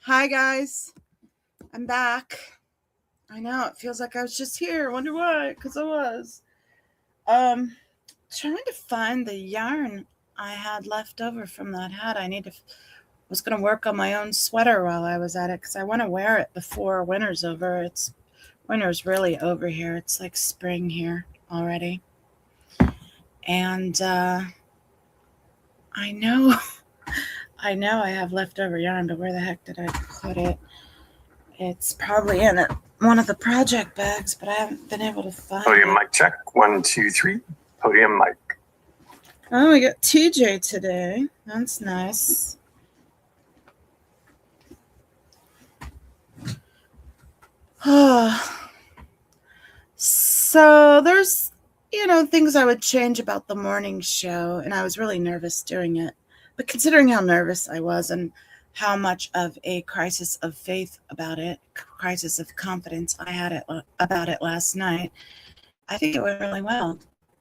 Hi, guys. I'm back. I know, it feels like I was just here. Wonder why, because I was. Trying to find the yarn I had left over from that hat. Was going to work on my own sweater while I was at it, because I want to wear it before winter's over. Winter's really over here. It's like spring here already. And I know I have leftover yarn, but where the heck did I put it? It's probably in one of the project bags, but I haven't been able to find Podium it. mic check. 1, 2, 3. Podium mic. Oh, we got TJ today. That's nice. So there's, things I would change about the morning show, and I was really nervous doing it. But considering how nervous I was and how much of a crisis of faith about it, crisis of confidence I had about it last night, I think it went really well.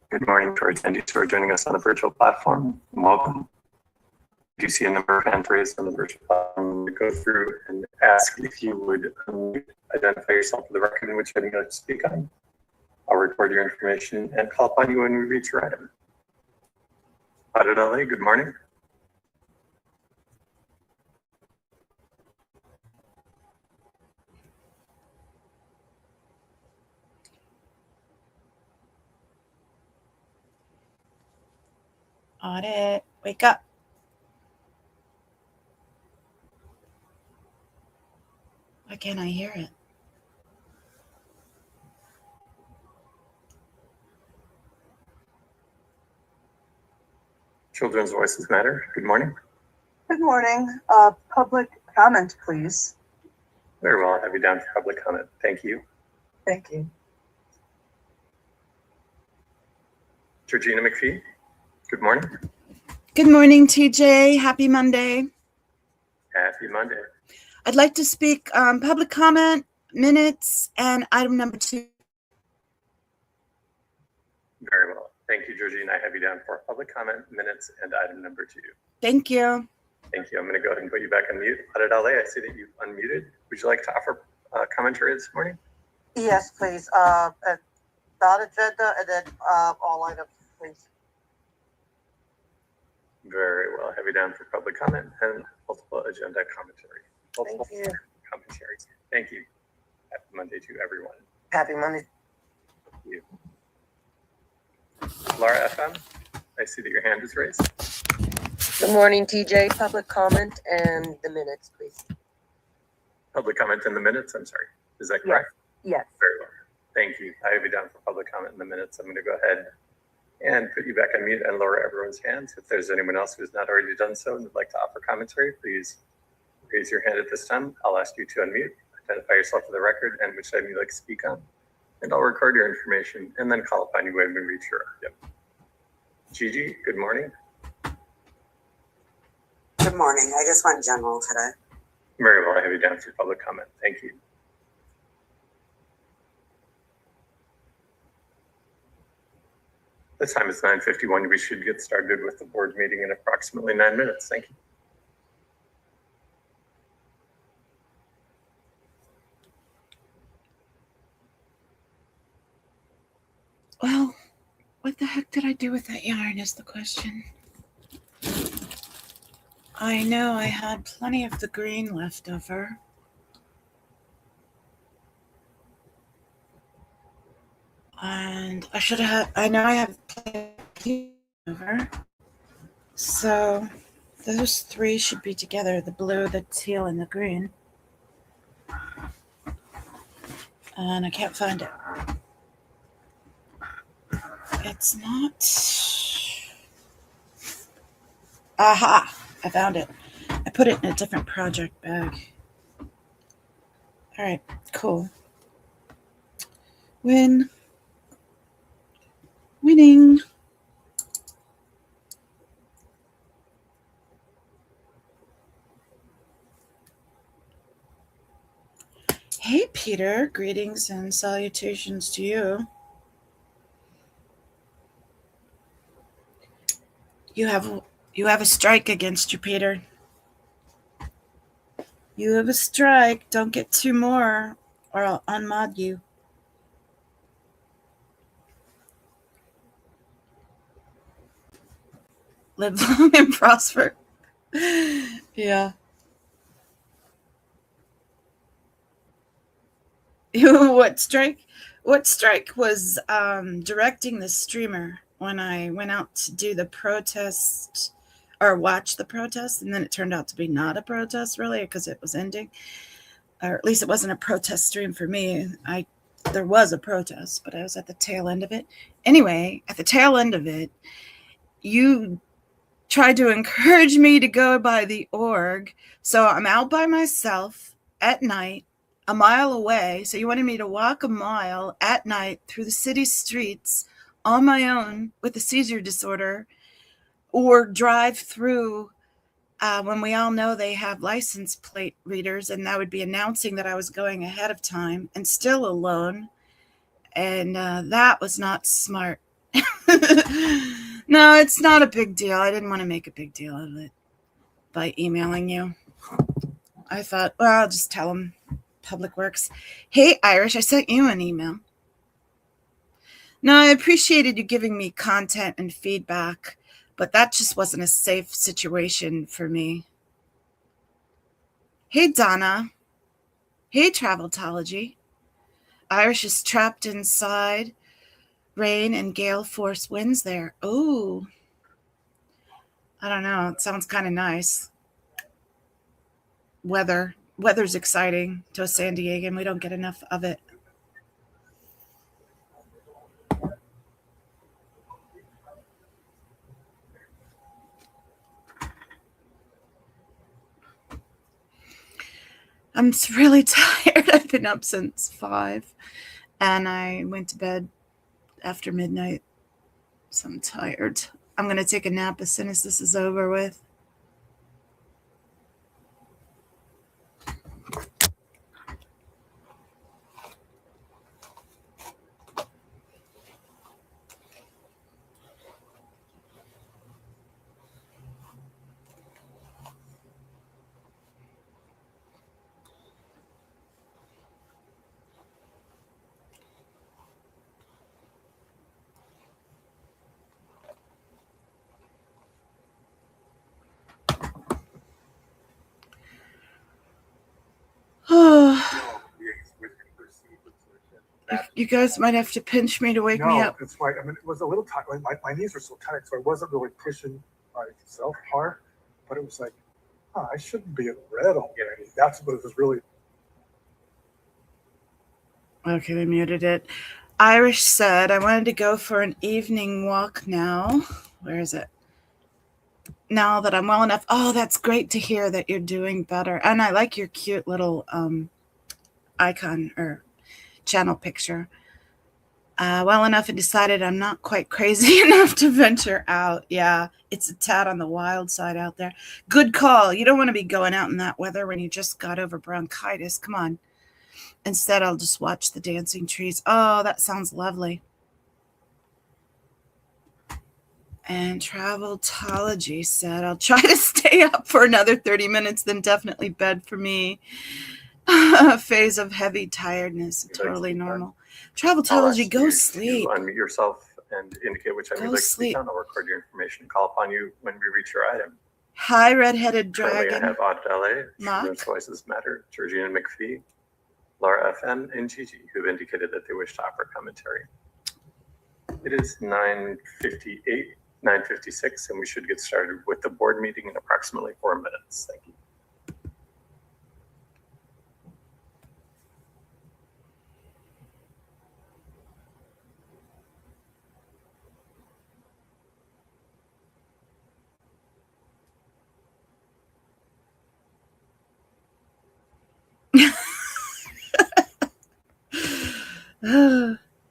Good morning to our attendees who are joining us on the virtual platform. Welcome. You see a number of hands raised on the virtual platform. Go through and ask if you would identify yourself for the record and which item you'd like to speak on. I'll record your information and call upon you when we reach your item. Audit LA, good morning. Audit, wake up. Why can't I hear it? Children's Voices Matter, good morning. Good morning. Public comment, please. Very well, I'll have you down for public comment. Thank you. Thank you. Georgina McPhee, good morning. Good morning, TJ. Happy Monday. Happy Monday. I'd like to speak public comment, minutes, and item number 2. Very well. Thank you, Georgina. I have you down for public comment, minutes, and item number 2. Thank you. Thank you. I'm going to go ahead and put you back on mute. Audit LA, I see that you've unmuted. Would you like to offer commentary this morning? Yes, please. About agenda and then all items, please. Very well. Have you down for public comment and multiple agenda commentary. Thank you. Commentaries. Thank you. Happy Monday to everyone. Happy Monday. Thank you. Laura FM, I see that your hand is raised. Good morning, TJ. Public comment and the minutes, please. Public comment in the minutes, I'm sorry. Is that correct? Yes. Very well. Thank you. I have you down for public comment in the minutes. I'm going to go ahead and put you back on mute and lower everyone's hands. If there's anyone else who's not already done so and would like to offer commentary, please raise your hand at this time. I'll ask you to unmute, identify yourself for the record and which item you'd like to speak on. And I'll record your information and then call upon you when we reach your item. Gigi, good morning. Good morning. I just went general today. Very well. I have you down for public comment. Thank you. The time is 9:51. We should get started with the board meeting in approximately 9 minutes. Thank you. Well, what the heck did I do with that yarn is the question. I know I had plenty of the green left over. And I know I have plenty over. So those 3 should be together, the blue, the teal, and the green. And I can't find it. It's not. Aha! I found it. I put it in a different project bag. All right, cool. Winning. Hey, Peter. Greetings and salutations to you. You have a strike against you, Peter. You have a strike. Don't get 2 more or I'll unmod you. Live long and prosper. Yeah. What strike? What strike was directing the streamer when I went out to do the protest or watch the protest, and then it turned out to be not a protest really because it was ending, or at least it wasn't a protest stream for me. There was a protest, but I was at the tail end of it. Anyway, at the tail end of it, you tried to encourage me to go by the org, so I'm out by myself at night, a mile away. So you wanted me to walk a mile at night through the city streets on my own with a seizure disorder, or drive through when we all know they have license plate readers, and that would be announcing that I was going ahead of time and still alone. And that was not smart. No, it's not a big deal. I didn't want to make a big deal of it by emailing you. I thought, well, I'll just tell them Public Works. Hey, Irish, I sent you an email. No, I appreciated you giving me content and feedback, but that just wasn't a safe situation for me. Hey, Donna. Hey, Traveltology. Irish is trapped inside. Rain and gale force winds there. Oh, I don't know. It sounds kind of nice. Weather's exciting to a San Diegan. We don't get enough of it. I'm really tired. I've been up since 5, and I went to bed after midnight, so I'm tired. I'm going to take a nap as soon as this is over with. You guys might have to pinch me to wake me up. No, it's fine. I mean, it was a little tight. My knees were so tight, so I wasn't really pushing myself hard. But it was like, I shouldn't be in red already. That's what it was really. Okay, they muted it. Irish said, I wanted to go for an evening walk now. Where is it? Now that I'm well enough. Oh, that's great to hear that you're doing better. And I like your cute little icon or channel picture. Well enough and decided I'm not quite crazy enough to venture out. Yeah, it's a tad on the wild side out there. Good call. You don't want to be going out in that weather when you just got over bronchitis. Come on. Instead, I'll just watch the dancing trees. Oh, that sounds lovely. And Traveltology said, I'll try to stay up for another 30 minutes, then definitely bed for me. A phase of heavy tiredness, totally normal. Traveltology, go sleep. Unmute yourself and indicate which time you'd like to speak on. I'll record your information and call upon you when we reach your item. Hi, Redheaded Dragon. Currently I have Aud LA, Children's Voices Matter, Georgina McPhee, Laura FM, and Gigi, who've indicated that they wish to offer commentary. It is 9:58, 9:56, and we should get started with the board meeting in approximately 4 minutes. Thank you.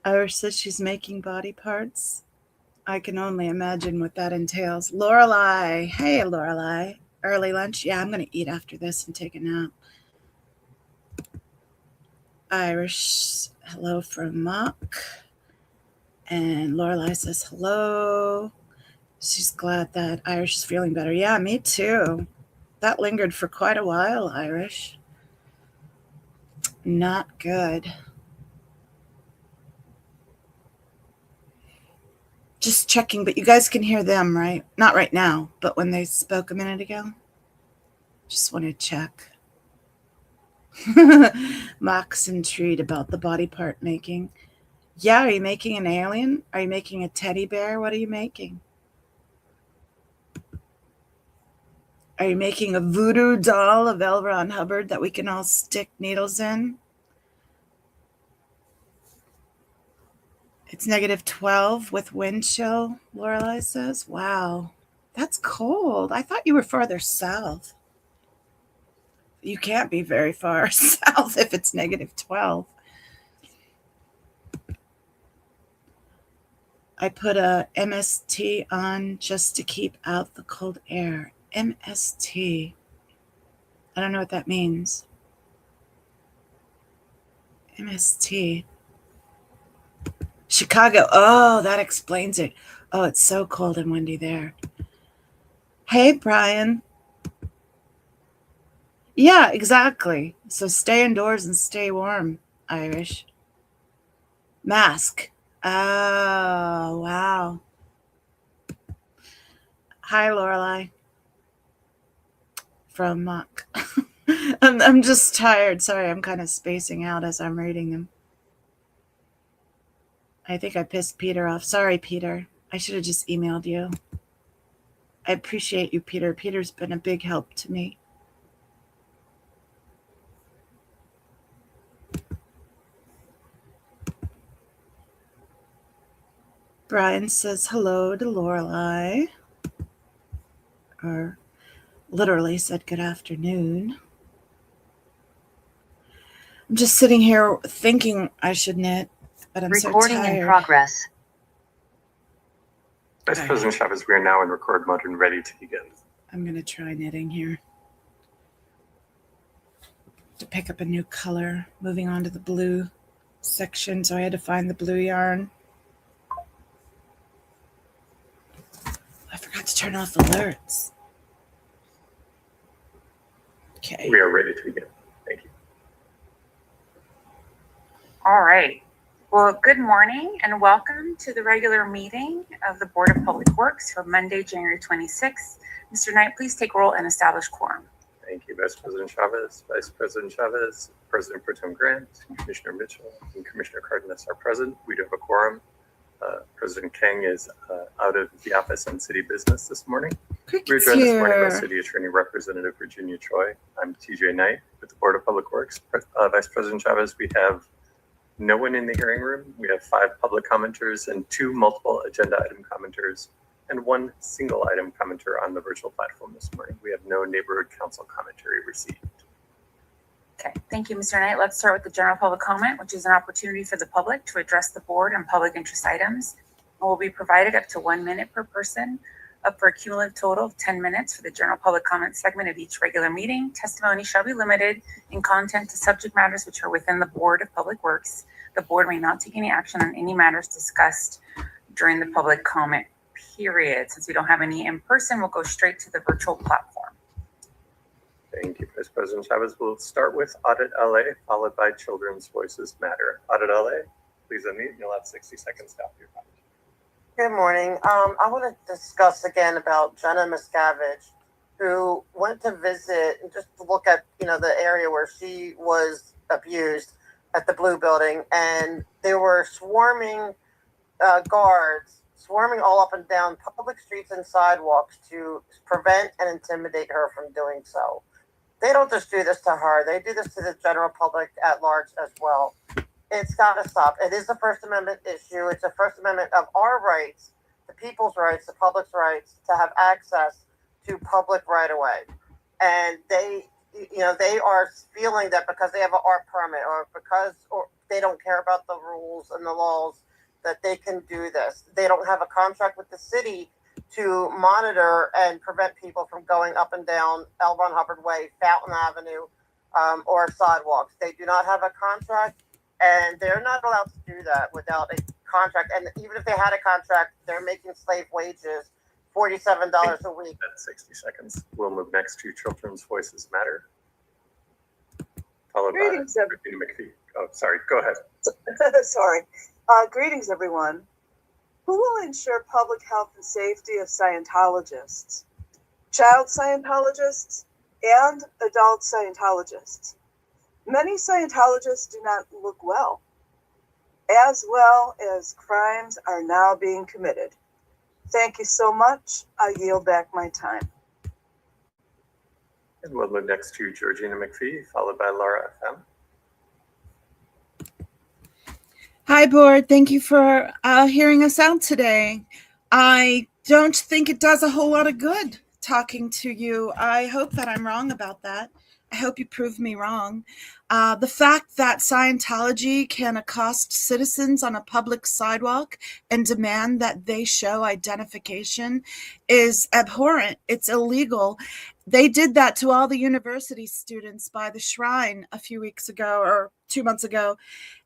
Irish says she's making body parts. I can only imagine what that entails. Lorelei. Hey, Lorelei. Early lunch? Yeah, I'm going to eat after this and take a nap. Irish, hello from Mock. And Lorelei says hello. She's glad that Irish is feeling better. Yeah, me too. That lingered for quite a while, Irish. Not good. Just checking, but you guys can hear them, right? Not right now, but when they spoke a minute ago. Just want to check. Mox intrigued about the body part making. Yeah, are you making an alien? Are you making a teddy bear? What are you making? Are you making a voodoo doll of L. Ron Hubbard that we can all stick needles in? It's -12 with wind chill, Lorelei says. Wow, that's cold. I thought you were farther south. You can't be very far south if it's -12. I put a MST on just to keep out the cold air. MST. I don't know what that means. MST. Chicago. Oh, that explains it. Oh, it's so cold and windy there. Hey, Brian. Yeah, exactly. So stay indoors and stay warm, Irish. Mask. Oh, wow. Hi, Lorelei. From Muck. I'm just tired. Sorry, I'm kind of spacing out as I'm reading them. I think I pissed Peter off. Sorry, Peter. I should have just emailed you. I appreciate you, Peter. Peter's been a big help to me. Brian says hello to Lorelei. Or literally said good afternoon. I'm just sitting here thinking I should knit, but I'm so tired. Recording in progress. Vice President Chavez, we are now in record mode and ready to begin. I'm going to try knitting here. To pick up a new color, moving on to the blue section, so I had to find the blue yarn. I forgot to turn off alerts. Okay. We are ready to begin. Thank you. All right. Well, good morning and welcome to the regular meeting of the Board of Public Works for Monday, January 26th. Mr. Knight, please take roll and establish quorum. Thank you, Vice President Chavez. Vice President Chavez, President Pro Tem Grant, Commissioner Mitchell, and Commissioner Cardenas are present. We do have a quorum. President Kang is out of the office on city business this morning. We're joined this morning by City Attorney Representative Virginia Choi. I'm TJ Knight with the Board of Public Works. Vice President Chavez, we have no one in the hearing room. We have 5 public commenters and 2 multiple agenda item commenters and 1 single item commenter on the virtual platform this morning. We have no neighborhood council commentary received. Okay, thank you, Mr. Knight. Let's start with the general public comment, which is an opportunity for the public to address the board on public interest items. And will be provided up to 1 minute per person, up for a cumulative total of 10 minutes for the general public comment segment of each regular meeting. Testimony shall be limited in content to subject matters which are within the Board of Public Works. The board may not take any action on any matters discussed during the public comment period. Since we don't have any in person, we'll go straight to the virtual platform. Thank you, Vice President Chavez. We'll start with Audit LA, followed by Children's Voices Matter. Audit LA, please unmute and you'll have 60 seconds to offer your comment. Good morning. I want to discuss again about Jenna Miscavige, who went to visit and just to look at, the area where she was abused at the Blue Building, and there were swarming guards swarming all up and down public streets and sidewalks to prevent and intimidate her from doing so. They don't just do this to her. They do this to the general public at large as well. It's got to stop. It is a First Amendment issue. It's a First Amendment of our rights, the people's rights, the public's rights to have access to public right of way. And they are feeling that because they have an art permit or they don't care about the rules and the laws that they can do this. They don't have a contract with the city to monitor and prevent people from going up and down L. Ron Hubbard Way, Fountain Avenue, or sidewalks. They do not have a contract, and they're not allowed to do that without a contract. And even if they had a contract, they're making slave wages $47 a week. That's 60 seconds. We'll move next to Children's Voices Matter, followed Greetings, by Regina McPhee. Oh, sorry. Go ahead. Sorry. Greetings, everyone. Who will ensure public health and safety of Scientologists, child Scientologists, and adult Scientologists? Many Scientologists do not look well as crimes are now being committed. Thank you so much. I yield back my time. And we'll move next to Georgina McPhee, followed by Laura FM. Hi, board. Thank you for hearing us out today. I don't think it does a whole lot of good talking to you. I hope that I'm wrong about that. I hope you prove me wrong. The fact that Scientology can accost citizens on a public sidewalk and demand that they show identification is abhorrent. It's illegal. They did that to all the university students by the shrine a few weeks ago or 2 months ago.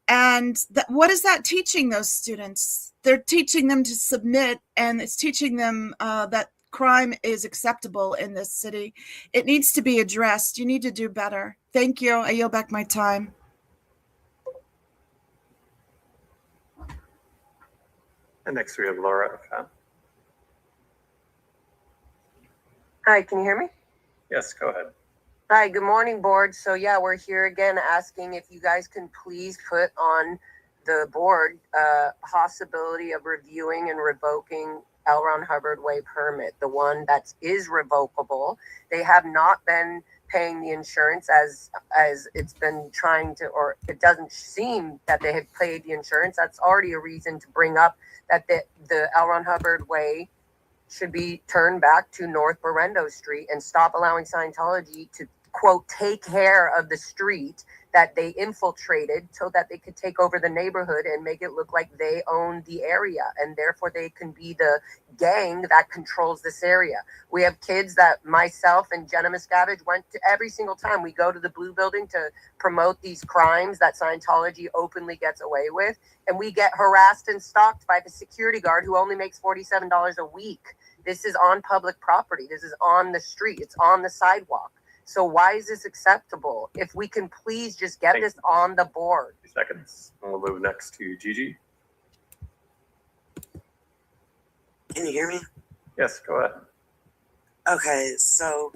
And what is that teaching those students? They're teaching them to submit, and it's teaching them that crime is acceptable in this city. It needs to be addressed. You need to do better. Thank you. I yield back my time. And next we have Laura FM. Hi, can you hear me? Yes, go ahead. Hi, good morning, board. So yeah, we're here again asking if you guys can please put on the board possibility of reviewing and revoking L. Ron Hubbard Way permit, the one that is revocable. They have not been paying the insurance as it's been trying to, or it doesn't seem that they have paid the insurance. That's already a reason to bring up that the L. Ron Hubbard Way should be turned back to North Berendo Street and stop allowing Scientology to, quote, take care of the street that they infiltrated so that they could take over the neighborhood and make it look like they own the area, and therefore they can be the gang that controls this area. We have kids that myself and Jenna Miscavige went to every single time we go to the Blue Building to promote these crimes that Scientology openly gets away with, and we get harassed and stalked by the security guard who only makes $47 a week. This is on public property. This is on the street. It's on the sidewalk. So why is this acceptable? If we can please just get this on the board. 2 seconds. And we'll move next to Gigi. Can you hear me? Yes, go ahead. Okay, so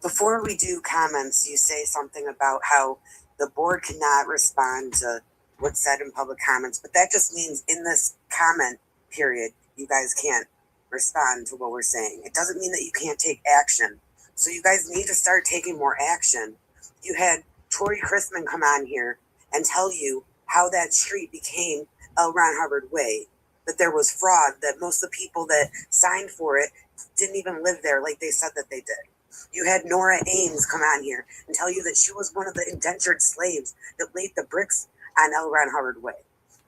before we do comments, you say something about how the board cannot respond to what's said in public comments, but that just means in this comment period, you guys can't respond to what we're saying. It doesn't mean that you can't take action. So you guys need to start taking more action. You had Tori Chrisman come on here and tell you how that street became L. Ron Hubbard Way, that there was fraud, that most of the people that signed for it didn't even live there like they said that they did. You had Nora Ames come on here and tell you that she was one of the indentured slaves that laid the bricks on L. Ron Hubbard Way.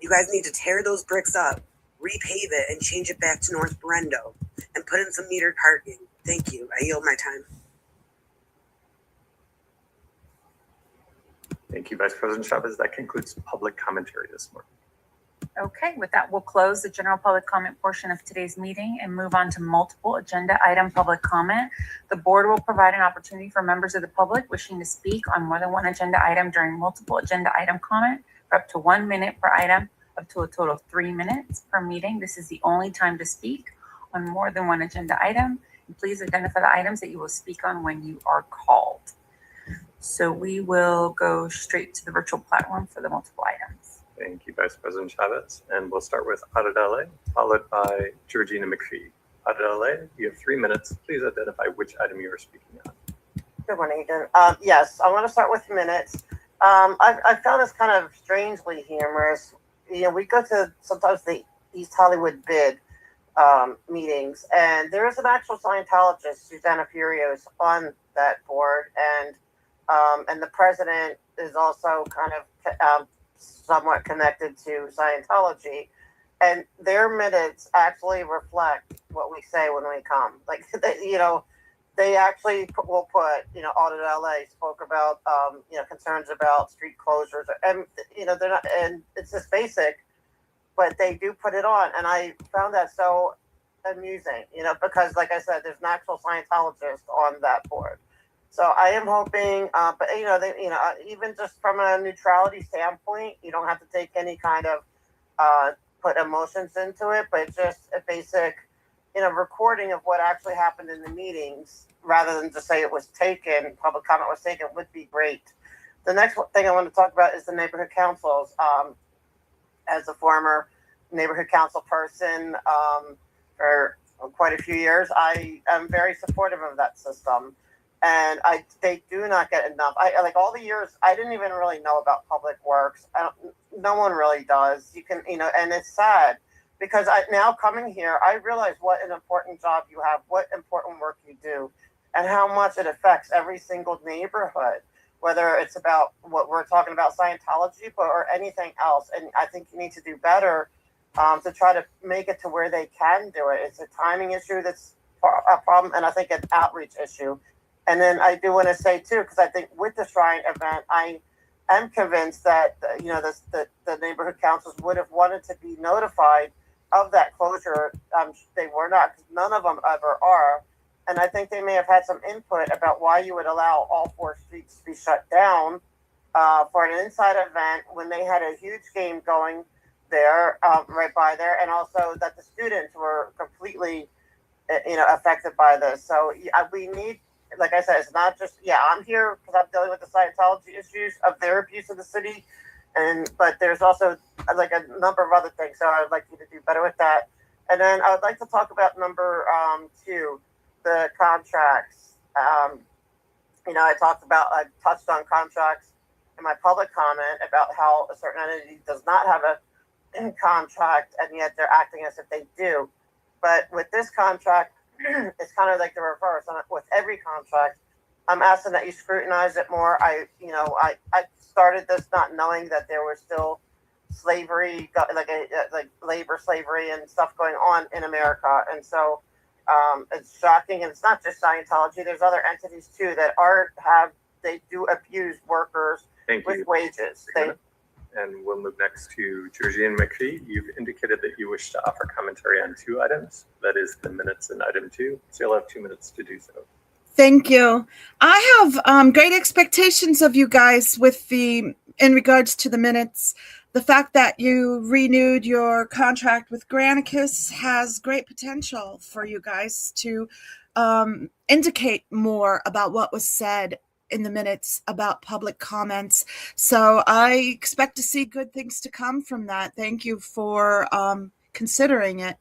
You guys need to tear those bricks up, repave it, and change it back to North Berendo, and put in some metered parking. Thank you. I yield my time. Thank you, Vice President Chavez. That concludes public commentary this morning. Okay, with that, we'll close the general public comment portion of today's meeting and move on to multiple agenda item public comment. The board will provide an opportunity for members of the public wishing to speak on more than one agenda item during multiple agenda item comment for up to 1 minute per item, up to a total of 3 minutes per meeting. This is the only time to speak on more than one agenda item. And please identify the items that you will speak on when you are called. So we will go straight to the virtual platform for the multiple items. Thank you, Vice President Chavez. And we'll start with Audit LA, followed by Georgina McPhee. Audit LA, you have 3 minutes. Please identify which item you are speaking on. Good morning, Ethan. Yes, I want to start with minutes. I found this kind of strangely humorous. You know, we go to sometimes the East Hollywood bid meetings, and there is an actual Scientologist, Susanna Furios, on that board, and the president is also kind of somewhat connected to Scientology, and their minutes actually reflect what we say when we come. Like, they actually will put, Audit LA spoke about, concerns about street closures, and, they're not, and it's just basic, but they do put it on. And I found that so amusing, because like I said, there's an actual Scientologist on that board. So I am hoping, but even just from a neutrality standpoint, you don't have to take any kind of put emotions into it, but just a basic, recording of what actually happened in the meetings, rather than just say it was taken, public comment was taken, would be great. The next thing I want to talk about is the neighborhood councils. As a former neighborhood council person for quite a few years, I am very supportive of that system. And they do not get enough. I like all the years, I didn't even really know about public works. No one really does. You can, and it's sad because now coming here, I realize what an important job you have, what important work you do, and how much it affects every single neighborhood, whether it's about what we're talking about, Scientology, or anything else. And I think you need to do better to try to make it to where they can do it. It's a timing issue that's a problem, and I think an outreach issue. And then I do want to say too, because I think with the Shrine event, I am convinced that the neighborhood councils would have wanted to be notified of that closure. They were not, because none of them ever are. And I think they may have had some input about why you would allow all 4 streets to be shut down for an inside event when they had a huge game going there, right by there, and also that the students were completely, affected by this. So we need. Like I said, it's not just, I'm here because I'm dealing with the Scientology issues of their abuse of the city. But there's also like a number of other things. So I'd like you to do better with that. And then I would like to talk about number 2, the contracts. I touched on contracts in my public comment about how a certain entity does not have a contract, and yet they're acting as if they do. But with this contract, it's kind of like the reverse. With every contract, I'm asking that you scrutinize it more. I started this not knowing that there was still slavery, like labor slavery and stuff going on in America, and so it's shocking. And it's not just Scientology. There's other entities too that they do abuse workers with wages. And we'll move next to Georgianne McPhee. You've indicated that you wish to offer commentary on 2 items. That is the minutes and item 2. So you'll have 2 minutes to do so. Thank you. I have great expectations of you guys in regards to the minutes. The fact that you renewed your contract with Granicus has great potential for you guys to indicate more about what was said in the minutes about public comments. So I expect to see good things to come from that. Thank you for considering it.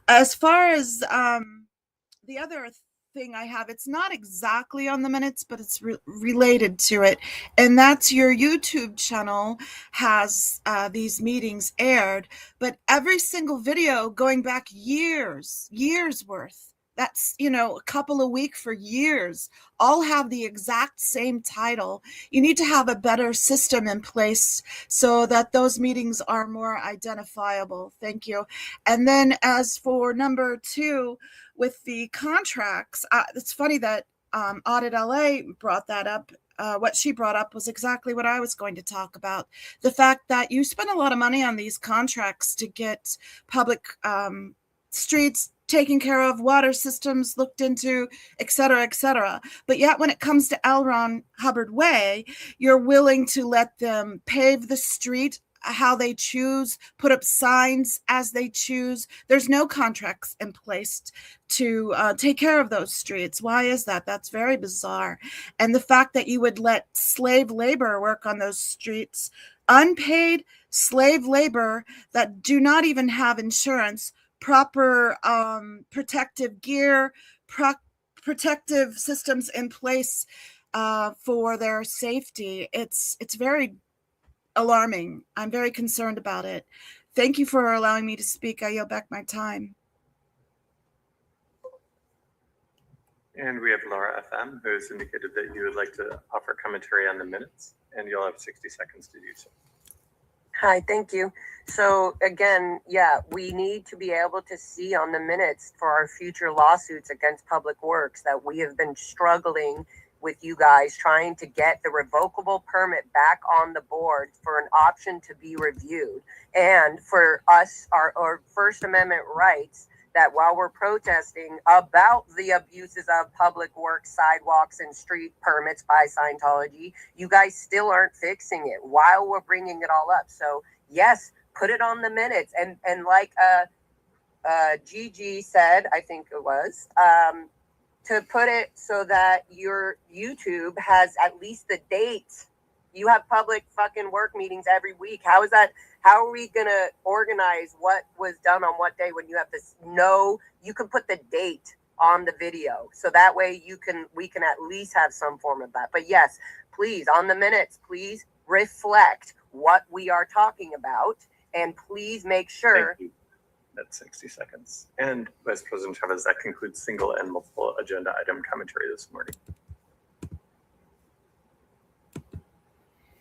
As far as the other thing I have, it's not exactly on the minutes, but it's related to it. And that's your YouTube channel has these meetings aired, but every single video going back years worth, that's, a couple a week for years, all have the exact same title. You need to have a better system in place so that those meetings are more identifiable. Thank you. And then as for number 2, with the contracts, it's funny that Audit LA brought that up. What she brought up was exactly what I was going to talk about. The fact that you spend a lot of money on these contracts to get public streets taken care of, water systems looked into, et cetera, but yet when it comes to L. Ron Hubbard Way, you're willing to let them pave the street how they choose, put up signs as they choose. There's no contracts in place to take care of those streets. Why is that? That's very bizarre. And the fact that you would let slave labor work on those streets, unpaid slave labor that do not even have insurance, proper protective gear, protective systems in place for their safety. It's very alarming. I'm very concerned about it. Thank you for allowing me to speak. I yield back my time. And we have Laura FM, who has indicated that you would like to offer commentary on the minutes, and you'll have 60 seconds to do so. Hi, thank you. So again, we need to be able to see on the minutes for our future lawsuits against Public Works that we have been struggling with you guys trying to get the revocable permit back on the board for an option to be reviewed, and for us, our First Amendment rights that while we're protesting about the abuses of public works, sidewalks, and street permits by Scientology, you guys still aren't fixing it while we're bringing it all up. So yes, put it on the minutes. And like Gigi said, I think it was, to put it so that your YouTube has at least the date. You have public fucking work meetings every week. How is that? How are we going to organize what was done on what day when you have to know? You can put the date on the video. So that way we can at least have some form of that. But yes, please, on the minutes, please reflect what we are talking about. And please make sure. Thank you. That's 60 seconds. And Vice President Chavez, that concludes single and multiple agenda item commentary this morning.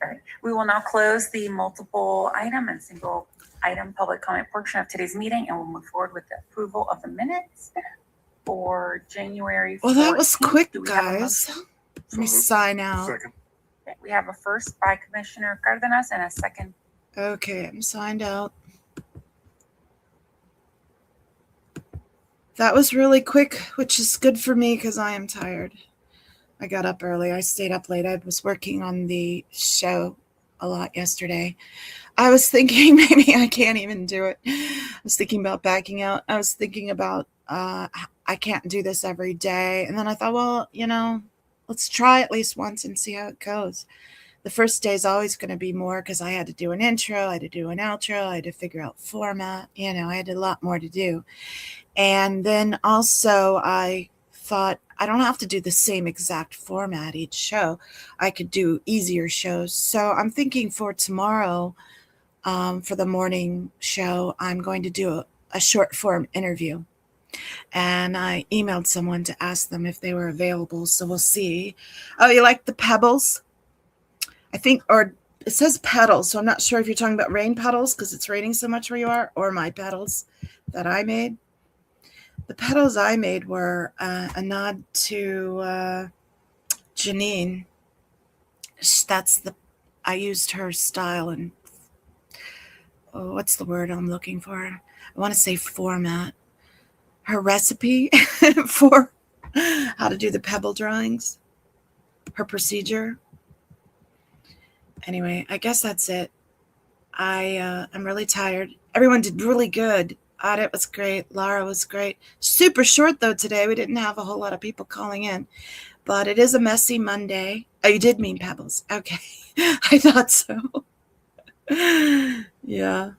All right. We will now close the multiple item and single item public comment portion of today's meeting, and we'll move forward with the approval of the minutes for January 14th. Well, that was quick, Do we have a guys. motion? Let me sign out. Second. Okay, we have a first by Commissioner Cardenas and a second. Okay, I'm signed out. That was really quick, which is good for me because I am tired. I got up early. I stayed up late. I was working on the show a lot yesterday. I was thinking maybe I can't even do it. I was thinking about backing out. I was thinking about I can't do this every day. And then I thought, well, let's try at least once and see how it goes. The first day is always going to be more because I had to do an intro, I had to do an outro, I had to figure out format. I had a lot more to do. And then also I thought I don't have to do the same exact format each show. I could do easier shows. So I'm thinking for tomorrow, for the morning show, I'm going to do a short form interview. And I emailed someone to ask them if they were available. So we'll see. Oh, you like the pebbles? I think, or it says pedals. So I'm not sure if you're talking about rain petals because it's raining so much where you are, or my petals that I made. The petals I made were a nod to Janine. I used her style and what's the word I'm looking for? I want to say format. Her recipe for how to do the pebble drawings. Her procedure. Anyway, I guess that's it. I'm really tired. Everyone did really good. Audit was great. Laura was great. Super short, though, today. We didn't have a whole lot of people calling in. But it is a messy Monday. Oh, you did mean pebbles. Okay. I thought so. Yeah.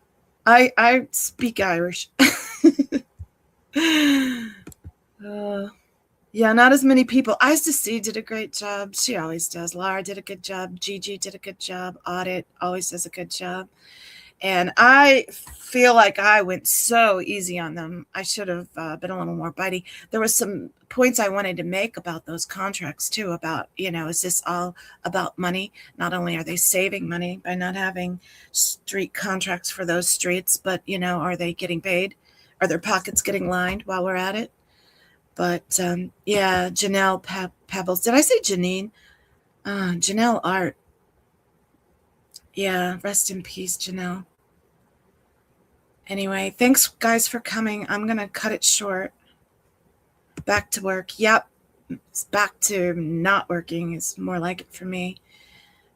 I speak Irish. Yeah, not as many people. ISDC did a great job. She always does. Laura did a good job. Gigi did a good job. Audit always does a good job. And I feel like I went so easy on them. I should have been a little more bitey. There were some points I wanted to make about those contracts, too, about, is this all about money? Not only are they saving money by not having street contracts for those streets, but, are they getting paid? Are their pockets getting lined while we're at it? But, yeah, Janelle Pebbles. Did I say Janine? Janelle Art. Yeah, rest in peace, Janelle. Anyway, thanks, guys, for coming. I'm going to cut it short. Back to work. Yep, it's back to not working. It's more like it for me.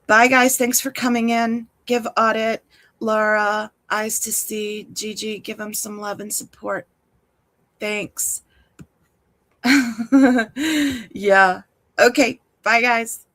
Bye, guys. Thanks for coming in. Give Audit, Laura, Eyes to See, Gigi, give them some love and support. Thanks. Yeah. Okay. Bye, guys.